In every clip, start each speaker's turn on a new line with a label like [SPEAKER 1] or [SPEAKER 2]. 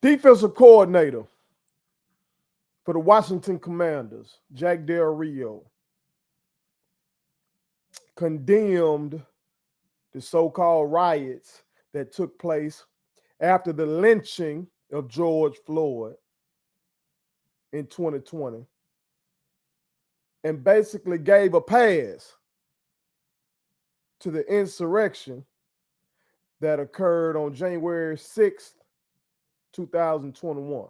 [SPEAKER 1] Defensive coordinator for the Washington Commanders, Jack Del Rio, condemned the so-called riots that took place after the lynching of George Floyd in 2020 and basically gave a pass to the insurrection that occurred on January 6th, 2021.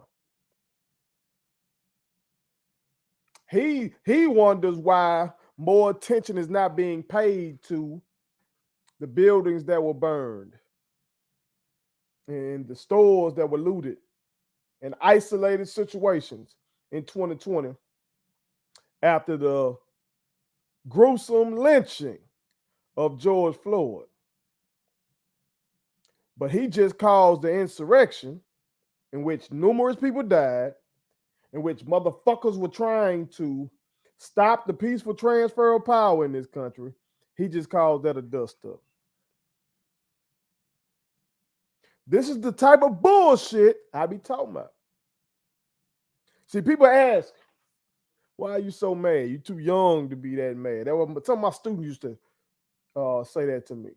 [SPEAKER 1] He wonders why more attention is not being paid to the buildings that were burned and the stores that were looted in isolated situations in 2020 after the gruesome lynching of George Floyd. But he just caused the insurrection in which numerous people died, in which motherfuckers were trying to stop the peaceful transfer of power in this country. He just calls that a dust up. This is the type of bullshit I be talking about. See, people ask, why are you so mad? You're too young to be that mad. That was, some of my students used to say that to me.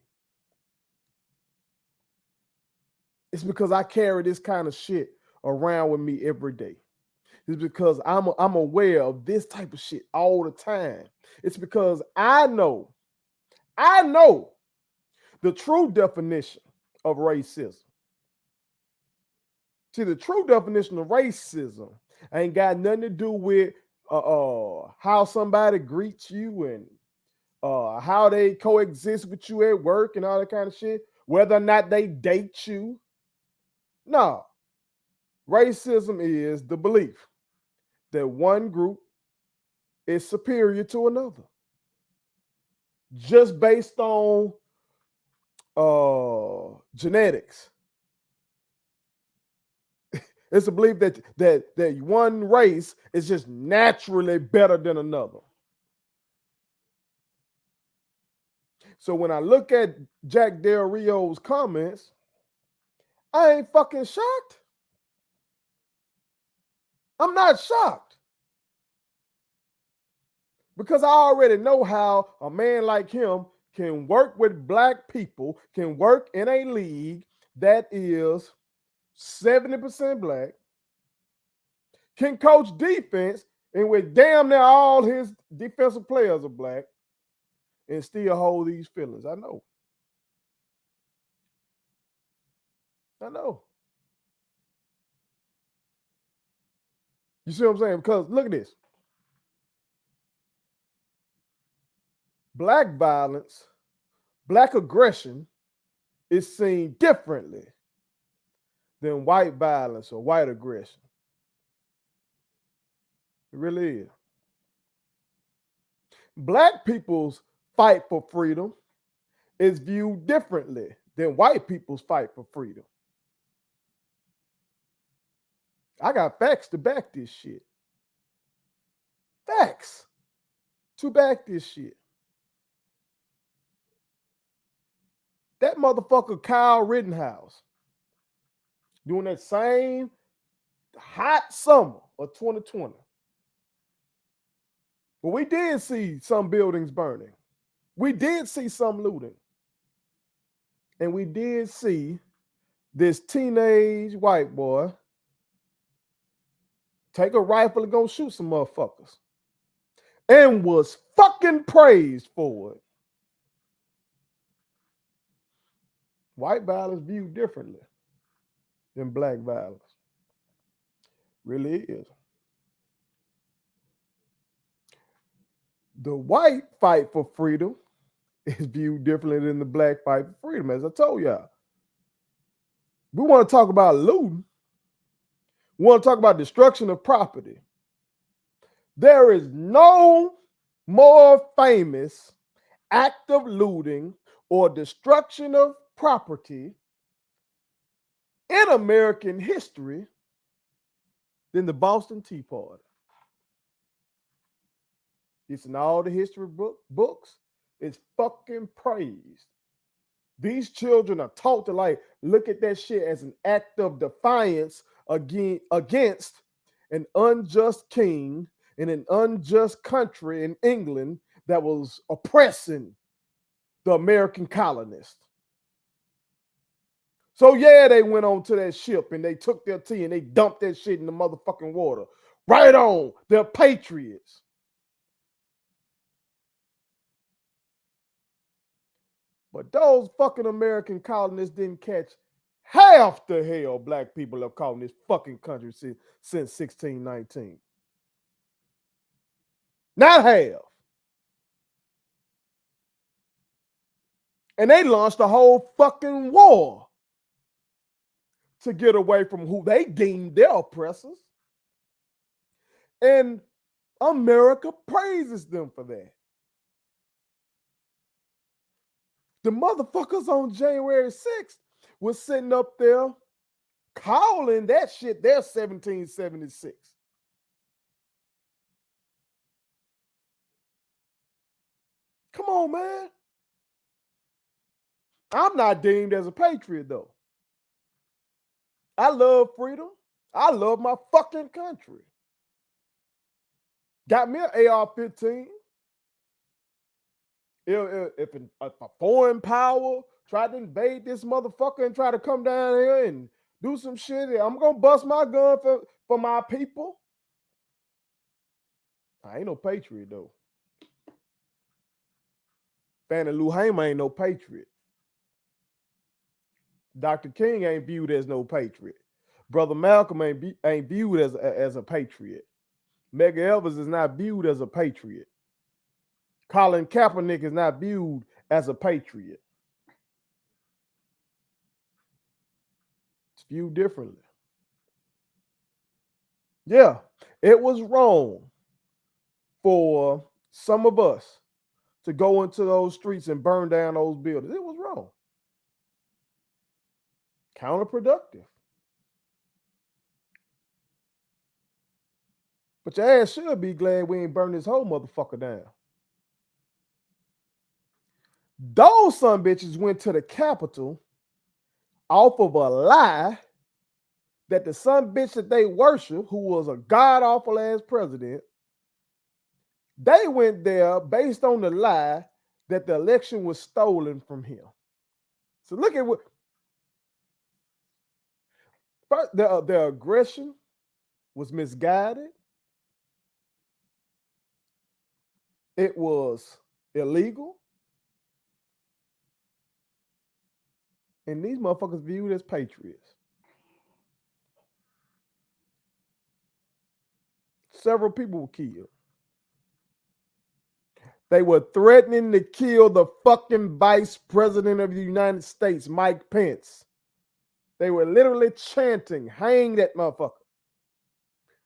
[SPEAKER 1] It's because I carry this kind of shit around with me every day. It's because I'm aware of this type of shit all the time. It's because I know the true definition of racism. See, the true definition of racism ain't got nothing to do with how somebody greets you and how they coexist with you at work and all that kind of shit, whether or not they date you. No. Racism is the belief that one group is superior to another just based on genetics. It's a belief that one race is just naturally better than another. So when I look at Jack Del Rio's comments, I ain't fucking shocked. I'm not shocked. Because I already know how a man like him can work with black people, can work in a league that is 70% black, can coach defense, and with damn near all his defensive players are black, and still hold these feelings. I know. You see what I'm saying? Because look at this. Black violence, black aggression is seen differently than white violence or white aggression. It really is. Black people's fight for freedom is viewed differently than white people's fight for freedom. I got facts to back this shit. Facts to back this shit. That motherfucker Kyle Rittenhouse during that same hot summer of 2020. But we did see some buildings burning. We did see some looting. And we did see this teenage white boy take a rifle and go shoot some motherfuckers. And was fucking praised for it. White violence viewed differently than black violence. Really is. The white fight for freedom is viewed differently than the black fight for freedom, as I told y'all. We want to talk about looting. We want to talk about destruction of property. There is no more famous act of looting or destruction of property in American history than the Boston Tea Party. It's in all the history books. It's fucking praised. These children are taught to look at that shit as an act of defiance against an unjust king in an unjust country in England that was oppressing the American colonists. So yeah, they went on to that ship and they took their tea and they dumped that shit in the motherfucking water. Right on. They're patriots. But those fucking American colonists didn't catch half the hell black people have caught in this fucking country since 1619. Not half. And they launched a whole fucking war to get away from who they deemed their oppressors. And America praises them for that. The motherfuckers on January 6th was sitting up there calling that shit their 1776. Come on, man. I'm not deemed as a patriot, though. I love freedom. I love my fucking country. Got me an AR-15. If a foreign power tried to invade this motherfucker and try to come down here and do some shit, I'm gonna bust my gun for my people. I ain't no patriot though. Fannie Lou Hamer ain't no patriot. Dr. King ain't viewed as no patriot. Brother Malcolm ain't viewed as a patriot. Medgar Evers is not viewed as a patriot. Colin Kaepernick is not viewed as a patriot. It's viewed differently. Yeah, it was wrong for some of us to go into those streets and burn down those buildings. It was wrong. Counterproductive. But your ass should be glad we ain't burn this whole motherfucker down. Those son bitches went to the Capitol off of a lie that the son bitch that they worship, who was a god awful ass president, they went there based on the lie that the election was stolen from him. So look at what first, their aggression was misguided. It was illegal. And these motherfuckers viewed as patriots. Several people were killed. They were threatening to kill the fucking vice president of the United States, Mike Pence. They were literally chanting, hang that motherfucker.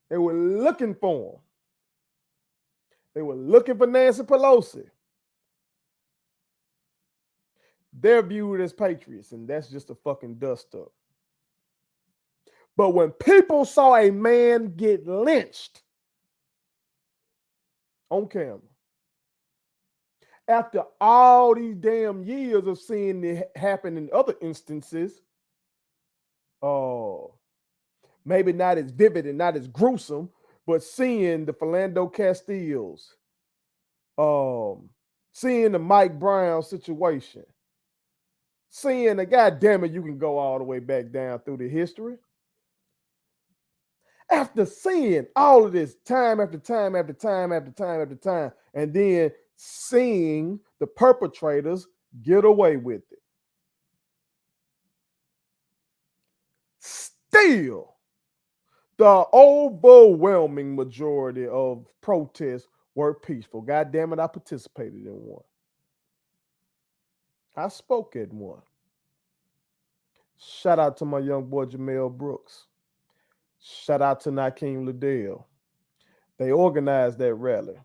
[SPEAKER 1] They were looking for him. They were looking for Nancy Pelosi. They're viewed as patriots, and that's just a fucking dust up. But when people saw a man get lynched on camera, after all these damn years of seeing it happen in other instances, maybe not as vivid and not as gruesome, but seeing the Philando Castiles, seeing the Mike Brown situation, seeing the goddamn it, you can go all the way back down through the history. After seeing all of this time after time after time after time after time, and then seeing the perpetrators get away with it, still, the overwhelming majority of protests were peaceful. God damn it, I participated in one. I spoke at one. Shout out to my young boy Jamel Brooks. Shout out to Nakeem Liddell. They organized that rally.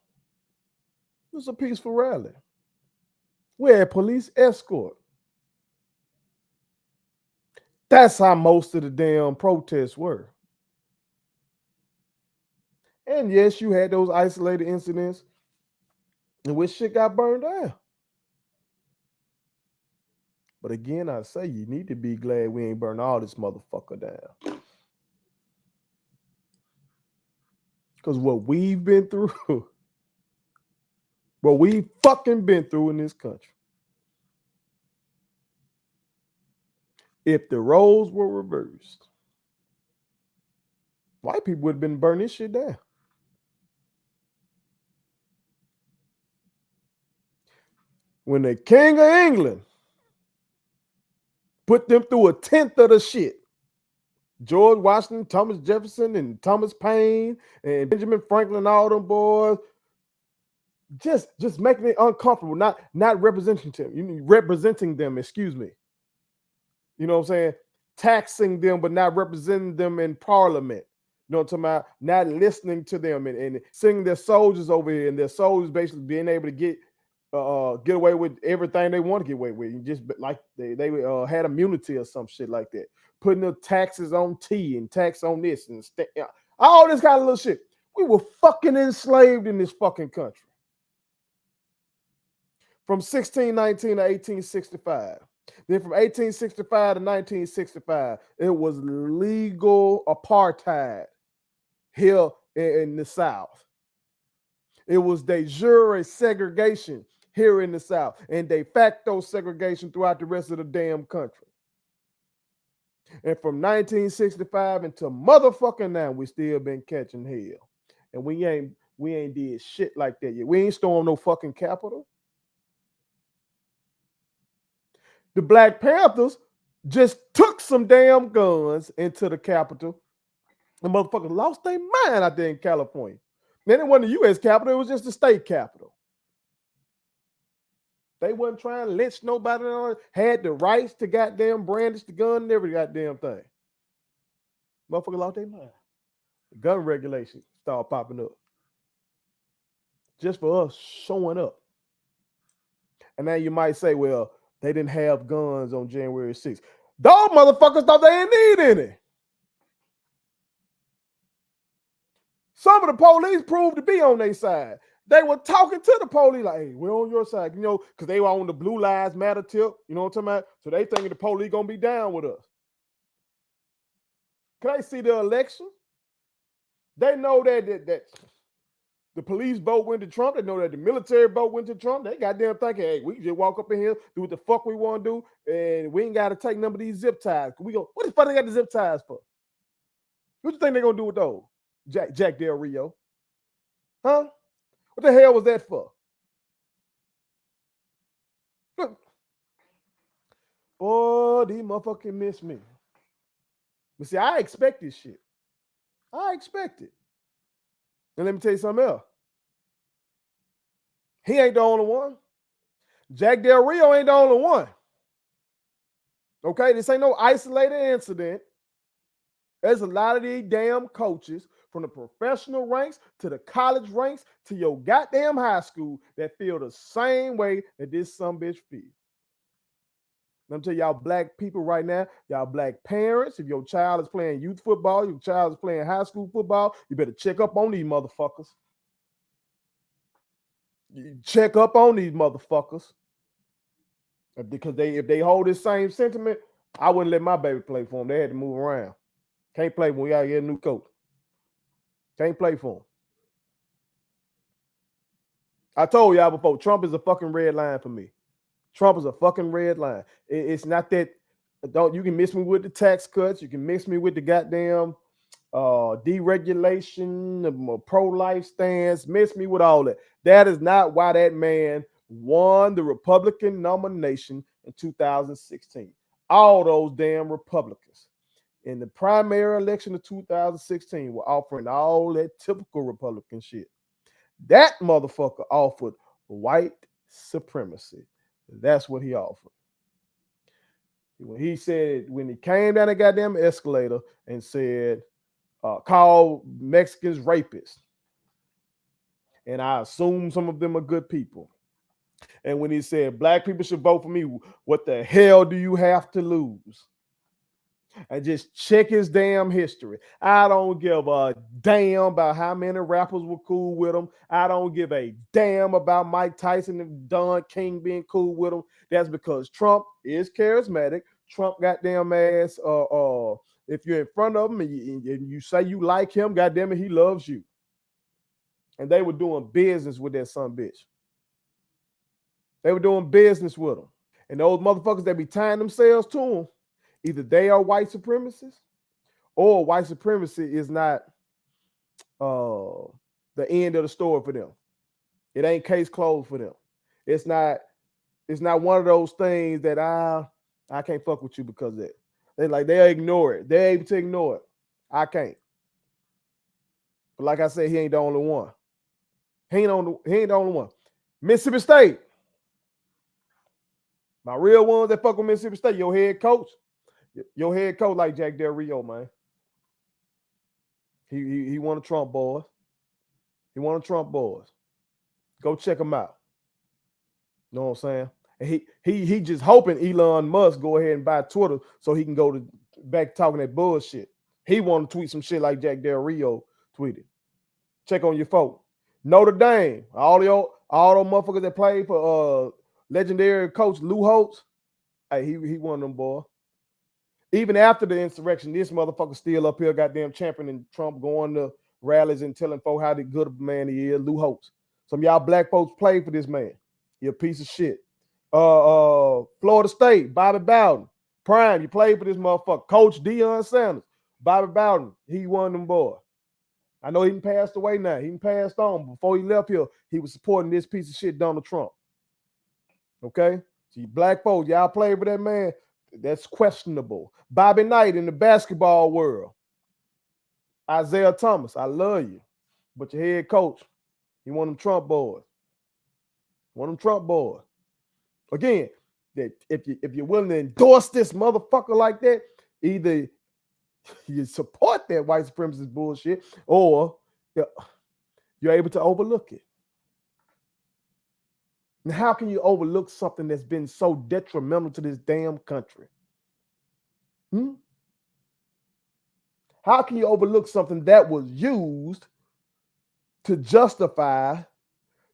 [SPEAKER 1] It was a peaceful rally. We had police escort. That's how most of the damn protests were. And yes, you had those isolated incidents in which shit got burned down. But again, I say you need to be glad we ain't burn all this motherfucker down. Because what we've been through, what we fucking been through in this country. If the roles were reversed, white people would have been burning this shit down. When the King of England put them through a tenth of the shit, George Washington, Thomas Jefferson, and Thomas Paine, and Benjamin Franklin, all them boys, just making it uncomfortable, not representing them. You mean representing them, excuse me. You know what I'm saying? Taxing them, but not representing them in parliament. You know what I'm talking about? Not listening to them and sending their soldiers over here, and their soldiers basically being able to get away with everything they want to get away with. Just like they had immunity or some shit like that. Putting the taxes on tea and tax on this and all this kind of little shit. We were fucking enslaved in this fucking country. From 1619 to 1865. Then from 1865 to 1965, it was legal apartheid here in the South. It was de jure segregation here in the South and de facto segregation throughout the rest of the damn country. And from 1965 until motherfucking now, we still been catching hell. And we ain't did shit like that yet. We ain't stormed no fucking Capitol. The Black Panthers just took some damn guns into the Capitol. The motherfuckers lost their mind out there in California. Then it wasn't the U.S. Capitol, it was just the state capitol. They wasn't trying to lynch nobody, had the rights to goddamn brandish the gun and every goddamn thing. Motherfuckers lost their mind. The gun regulations started popping up. Just for us showing up. And now you might say, well, they didn't have guns on January 6th. Those motherfuckers thought they didn't need any. Some of the police proved to be on their side. They were talking to the police like, hey, we're on your side, you know, because they were on the Blue Lives Matter tip, you know what I'm talking about? So they thinking the police going to be down with us. Can they see the election? They know that the police vote went to Trump. They know that the military vote went to Trump. They goddamn thinking, hey, we can just walk up in here, do what the fuck we want to do, and we ain't got to take none of these zip ties. What the fuck they got the zip ties for? What you think they're going to do with those? Jack Del Rio. Huh? What the hell was that for? Oh, these motherfuckers miss me. But see, I expect this shit. I expect it. And let me tell you something else. He ain't the only one. Jack Del Rio ain't the only one. Okay, this ain't no isolated incident. There's a lot of these damn coaches from the professional ranks to the college ranks to your goddamn high school that feel the same way that this sumbitch feels. Let me tell y'all black people right now, y'all black parents, if your child is playing youth football, your child is playing high school football, you better check up on these motherfuckers. Check up on these motherfuckers. Because if they hold this same sentiment, I wouldn't let my baby play for them. They had to move around. Can't play when we gotta get a new coach. Can't play for them. I told y'all before, Trump is a fucking red line for me. Trump is a fucking red line. It's not that, you can miss me with the tax cuts. You can mix me with the goddamn deregulation, pro-life stance, miss me with all that. That is not why that man won the Republican nomination in 2016. All those damn Republicans in the primary election of 2016 were offering all that typical Republican shit. That motherfucker offered white supremacy. That's what he offered. When he came down the goddamn escalator and said, call Mexicans rapists. And I assume some of them are good people. And when he said black people should vote for me, what the hell do you have to lose? And just check his damn history. I don't give a damn about how many rappers were cool with him. I don't give a damn about Mike Tyson and Don King being cool with him. That's because Trump is charismatic. Trump goddamn ass, if you're in front of him and you say you like him, goddamn it, he loves you. and they were doing business with that son bitch. They were doing business with them. And those motherfuckers that be tying themselves to them, either they are white supremacists or white supremacy is not the end of the story for them. It ain't case closed for them. It's not one of those things that I can't fuck with you because of that. They'll ignore it. They're able to ignore it. I can't. But like I said, he ain't the only one. He ain't the only one. Mississippi State. My real ones that fuck with Mississippi State, your head coach. Your head coach like Jack Del Rio, man. He one of Trump boys. He one of Trump boys. Go check him out. You know what I'm saying? And he just hoping Elon Musk go ahead and buy Twitter so he can go back talking that bullshit. He want to tweet some shit like Jack Del Rio tweeted. Check on your folk. Notre Dame, all those motherfuckers that played for legendary coach Lou Holtz. Hey, he one of them, boy. Even after the insurrection, this motherfucker still up here, goddamn championing Trump, going to rallies and telling folks how good of a man he is. Lou Holtz. Some of y'all black folks played for this man. He a piece of shit. Florida State, Bobby Bowden. Prime, you played for this motherfucker. Coach Deion Sanders. Bobby Bowden, he one of them boys. I know he done passed away now. He done passed on. Before he left here, he was supporting this piece of shit, Donald Trump. Okay? So you black folks, y'all played for that man. That's questionable. Bobby Knight in the basketball world. Isaiah Thomas, I love you. But your head coach, he one of them Trump boys. One of them Trump boys. Again, that if you're willing to endorse this motherfucker like that, either you support that white supremacist bullshit or you're able to overlook it. And how can you overlook something that's been so detrimental to this damn country? How can you overlook something that was used to justify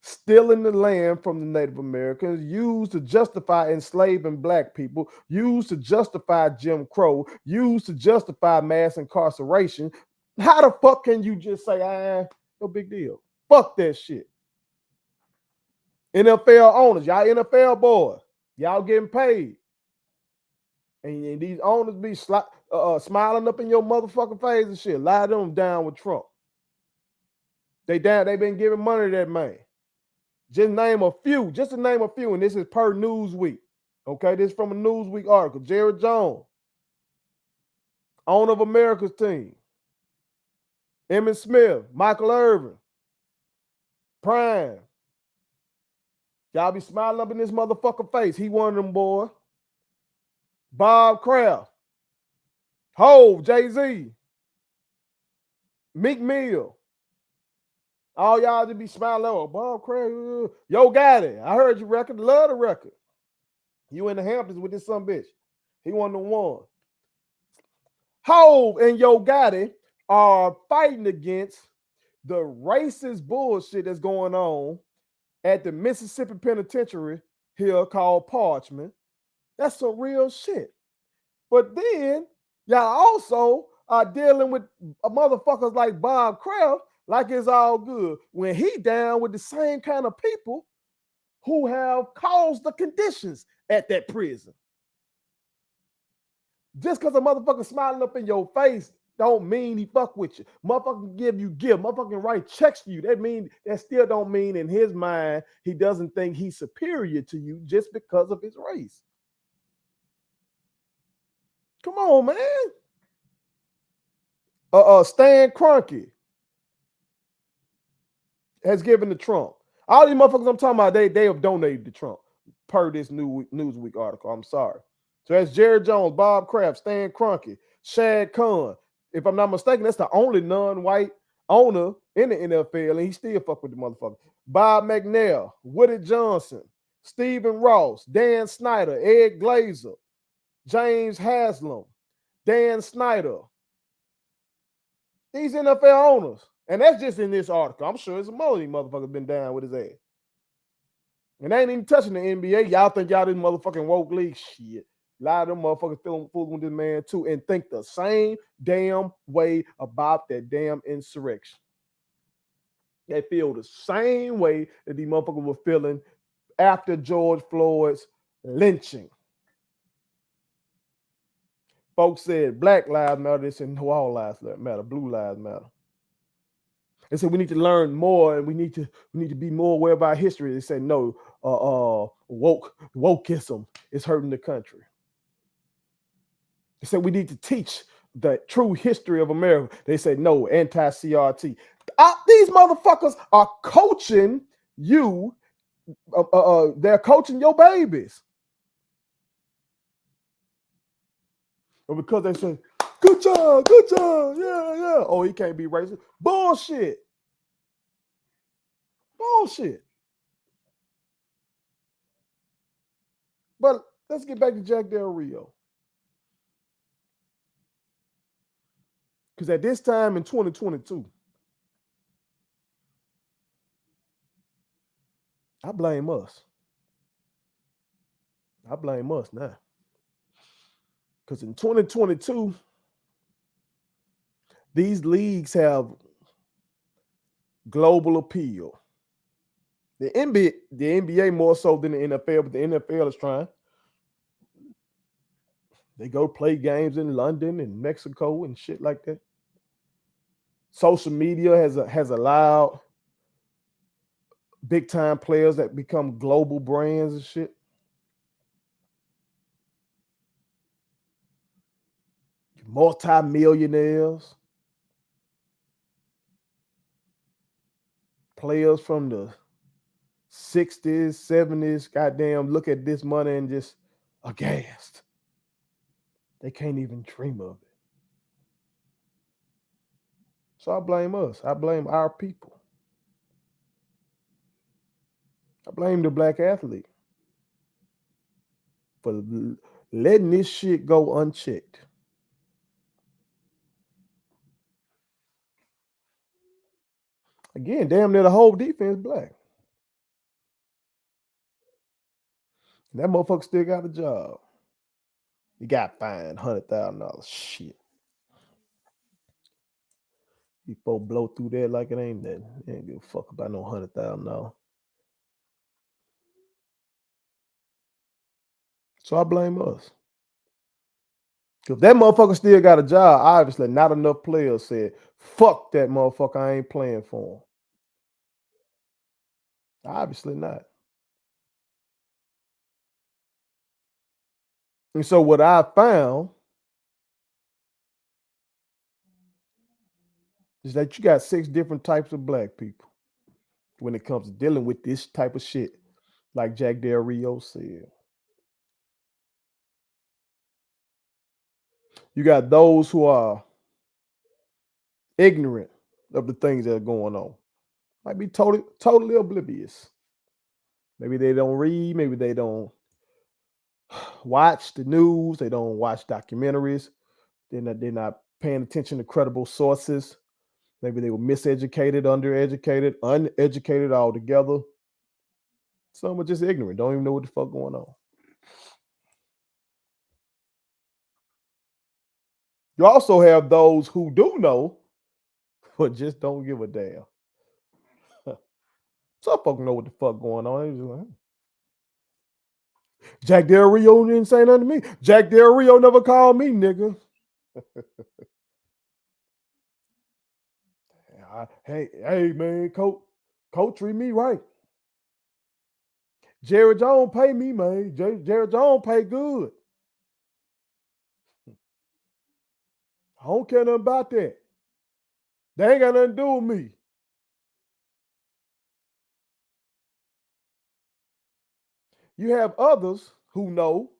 [SPEAKER 1] stealing the land from the Native Americans, used to justify enslaving black people, used to justify Jim Crow, used to justify mass incarceration? How the fuck can you just say, no big deal? Fuck that shit. NFL owners, y'all NFL boys, y'all getting paid. And these owners be smiling up in your motherfucking face and shit. Lie them down with Trump. They been giving money to that man. Just name a few, and this is per Newsweek. Okay, this is from a Newsweek article. Jared Jones, owner of America's team. Emmitt Smith, Michael Irvin, Prime. Y'all be smiling up in this motherfucker face. He one of them boys. Bob Kraft, Hove, Jay-Z, Meek Mill. All y'all just be smiling. Oh, Bob Kraft, Yo Gotti. I heard your record. Love the record. You in the Hamptons with this son bitch. He one of the one. Hove and Yo Gotti are fighting against the racist bullshit that's going on at the Mississippi Penitentiary here called Parchment. That's some real shit. But then y'all also are dealing with motherfuckers like Bob Kraft like it's all good when he down with the same kind of people who have caused the conditions at that prison. Just because a motherfucker smiling up in your face don't mean he fuck with you. Motherfucker give you gift. Motherfucking write checks to you. That still don't mean in his mind he doesn't think he's superior to you just because of his race. Come on, man. Stan Kroenke has given to Trump. All these motherfuckers I'm talking about, they have donated to Trump per this Newsweek article. I'm sorry. So that's Jared Jones, Bob Kraft, Stan Kroenke, Shad Khan. If I'm not mistaken, that's the only non-white owner in the NFL, and he still fuck with the motherfucker. Bob McNair, Woody Johnson, Stephen Ross, Dan Snyder, Ed Glazer, James Haslam, Dan Snyder. These NFL owners. And that's just in this article. I'm sure it's a more of these motherfuckers been down with his ass. And they ain't even touching the NBA. Y'all think y'all this motherfucking woke league? Shit. A lot of them motherfuckers fooling with this man too and think the same damn way about that damn insurrection. They feel the same way that these motherfuckers were feeling after George Floyd's lynching. Folks said Black Lives Matter. They said no, all lives matter. Blue lives matter. They said we need to learn more and we need to be more aware of our history. They said no, wokeism is hurting the country. They said we need to teach the true history of America. They said no, anti-CRT. These motherfuckers are coaching you. They're coaching your babies. But because they say, good job, yeah, yeah. Oh, he can't be racist. Bullshit. But let's get back to Jack Del Rio. Because at this time in 2022, I blame us. I blame us now. Because in 2022, these leagues have global appeal. The NBA more so than the NFL, but the NFL is trying. They go play games in London and Mexico and shit like that. Social media has allowed big time players that become global brands and shit. Multi-millionaires, players from the 60s, 70s, goddamn, look at this money and just aghast. They can't even dream of it. So I blame us. I blame our people. I blame the black athlete for letting this shit go unchecked. Again, damn near the whole defense black. That motherfucker still got a job. He got fined $100,000. Shit. These folks blow through that like it ain't that. They ain't give a fuck about no $100,000. So I blame us. If that motherfucker still got a job, obviously not enough players said, fuck that motherfucker, I ain't playing for him. Obviously not. And so what I found is that you got 6 different types of black people when it comes to dealing with this type of shit, like Jack Del Rio said. You got those who are ignorant of the things that are going on. Might be totally oblivious. Maybe they don't read, maybe they don't watch the news, they don't watch documentaries, they're not paying attention to credible sources. Maybe they were miseducated, undereducated, uneducated altogether. Some are just ignorant, don't even know what the fuck going on. You also have those who do know, but just don't give a damn. Some folks know what the fuck going on. They just like, Jack Del Rio didn't say nothing to me. Jack Del Rio never called me, nigga. Hey, man, coach treat me right. Jerry Jones pay me, man. Jerry Jones pay good. I don't care nothing about that. They ain't got nothing to do with me. You have others who know,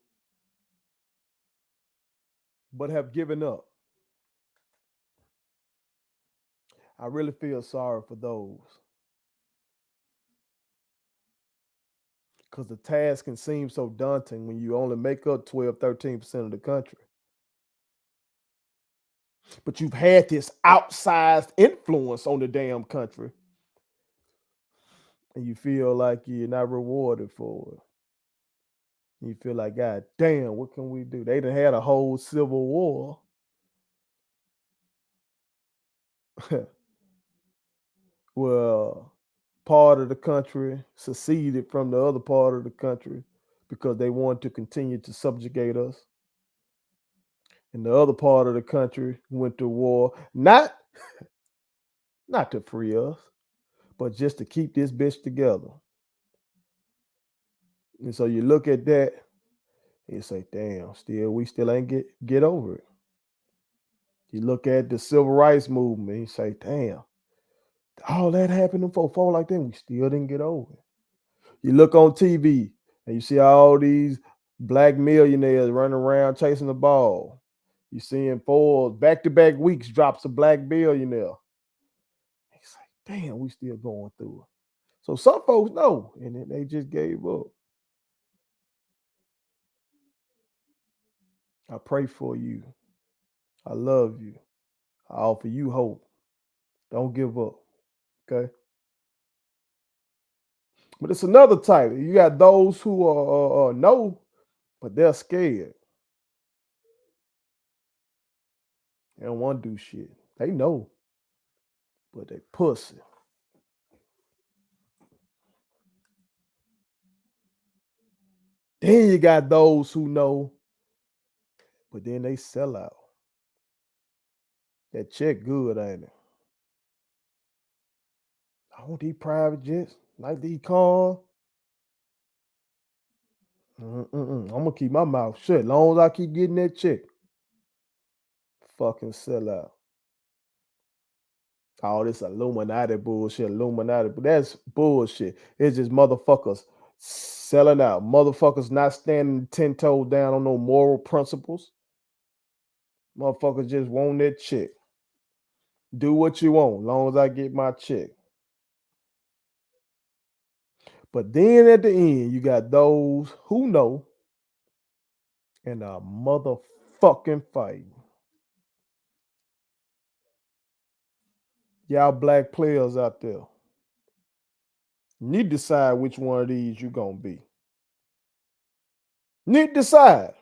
[SPEAKER 1] but have given up. I really feel sorry for those. Because the task can seem so daunting when you only make up 12, 13% of the country. But you've had this outsized influence on the damn country. And you feel like you're not rewarded for it. You feel like, God damn, what can we do? They done had a whole civil war. Well, part of the country seceded from the other part of the country because they wanted to continue to subjugate us. And the other part of the country went to war, not to free us, but just to keep this bitch together. And so you look at that and you say, damn, we still ain't get over it. You look at the civil rights movement and you say, damn, all that happened for folk like that, we still didn't get over it. You look on TV and you see all these black millionaires running around chasing the ball. You seeing back-to-back weeks drops a black billionaire. It's like, damn, we still going through it. So some folks know, and then they just gave up. I pray for you. I love you. I offer you hope. Don't give up. Okay. But it's another type. You got those who are know, but they're scared. They don't want to do shit. They know, but they pussy. Then you got those who know, but then they sell out. That check good, ain't it? I want these private jets, like these cars. I'm gonna keep my mouth shut. As long as I keep getting that check. Fucking sell out. All this Illuminati bullshit, but that's bullshit. It's just motherfuckers selling out. Motherfuckers not standing 10 toes down on no moral principles. Motherfuckers just want that check. Do what you want, as long as I get my check. But then at the end, you got those who know and are motherfucking fighting. Y'all black players out there, you need to decide which one of these you're gonna be. Need to decide.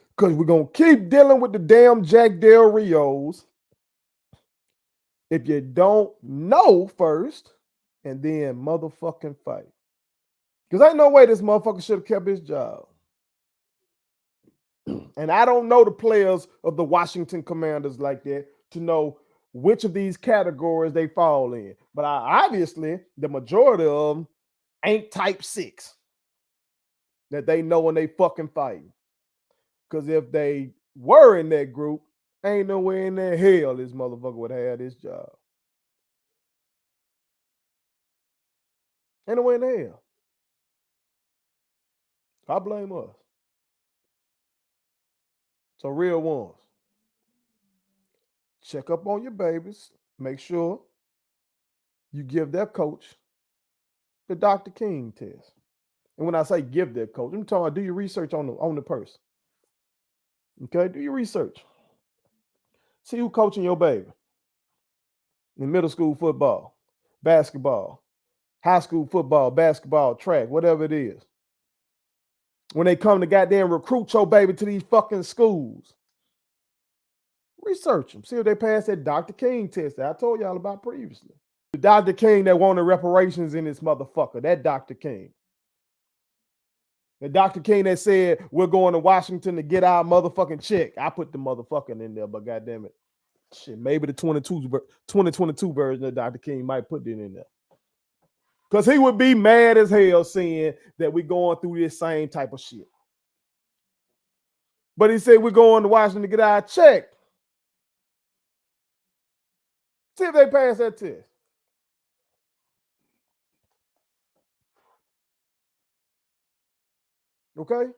[SPEAKER 1] Because we're gonna keep dealing with the damn Jack Del Rios if you don't know first and then motherfucking fight. Because ain't no way this motherfucker should have kept his job. And I don't know the players of the Washington Commanders like that to know which of these categories they fall in. But obviously, the majority of them ain't type 6 that they know when they fucking fighting. Because if they were in that group, ain't no way in their hell this motherfucker would have this job. Ain't no way in hell. I blame us. So real ones, check up on your babies. Make sure you give their coach the Dr. King test. And when I say give their coach, I'm talking about do your research on the person. Okay, do your research. See who coaching your baby in middle school football, basketball, high school football, basketball, track, whatever it is. When they come to goddamn recruit your baby to these fucking schools, research them. See if they pass that Dr. King test that I told y'all about previously. The Dr. King that wanted reparations in this motherfucker, that Dr. King. The Dr. King that said we're going to Washington to get our motherfucking check. I put the motherfucking in there, but goddamn it. Shit, maybe the 2022 version of Dr. King might put it in there. Because he would be mad as hell seeing that we're going through this same type of shit. But he said we're going to Washington to get our check. See if they pass that test. Okay?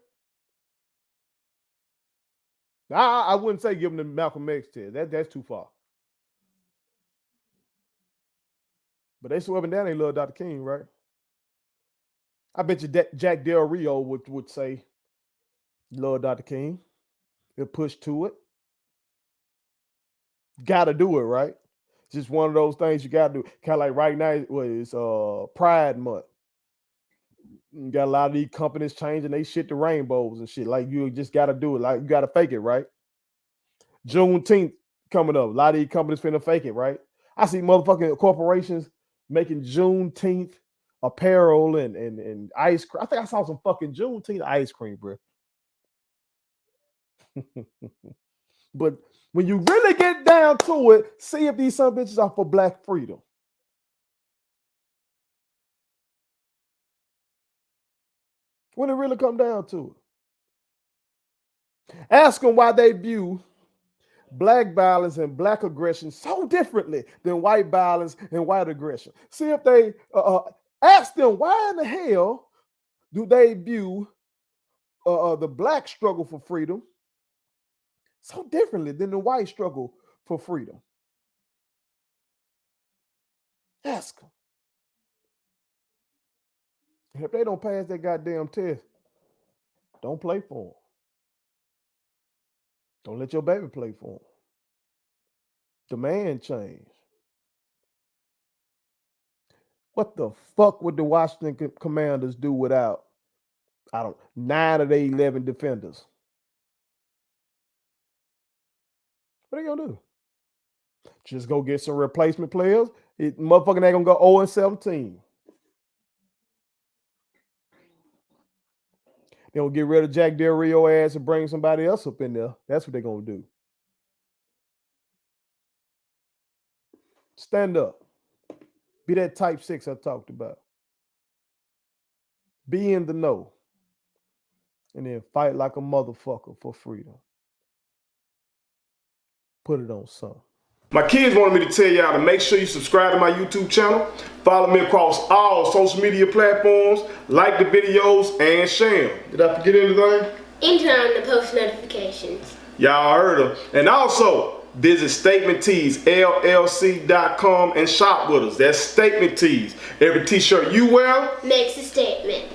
[SPEAKER 1] Now, I wouldn't say give them the Malcolm X test. That's too far. But they swear up and down they love Dr. King, right? I bet you Jack Del Rio would say, love Dr. King. He'll push to it. Gotta do it, right? It's just one of those things you gotta do. Kind of like right now, it's Pride Month. You got a lot of these companies changing they shit to rainbows and shit. Like you just gotta do it. Like you gotta fake it, right? Juneteenth coming up. A lot of these companies finna fake it, right? I see motherfucking corporations making Juneteenth apparel and ice cream. I think I saw some fucking Juneteenth ice cream, bro. But when you really get down to it, see if these some bitches are for black freedom. When it really come down to it. Ask them why they view black violence and black aggression so differently than white violence and white aggression. See if they ask them why in the hell do they view the black struggle for freedom so differently than the white struggle for freedom. Ask them. And if they don't pass that goddamn test, don't play for them. Don't let your baby play for them. Demand change. What the fuck would the Washington Commanders do without, 9 of their 11 defenders? What are they gonna do? Just go get some replacement players? Motherfucking ain't gonna go 0-17. They'll get rid of Jack Del Rio ass and bring somebody else up in there. That's what they're gonna do. Stand up. Be that type 6 I talked about. Be in the know. And then fight like a motherfucker for freedom. Put it on some. My kids wanted me to tell y'all to make sure you subscribe to my YouTube channel, follow me across all social media platforms, like the videos, and share them. Did I forget anything?
[SPEAKER 2] And turn on the post notifications.
[SPEAKER 1] Y'all heard them. And also, visit statementteesllc.com and shop with us. That's Statement Tees. Every t-shirt you wear
[SPEAKER 2] makes a statement.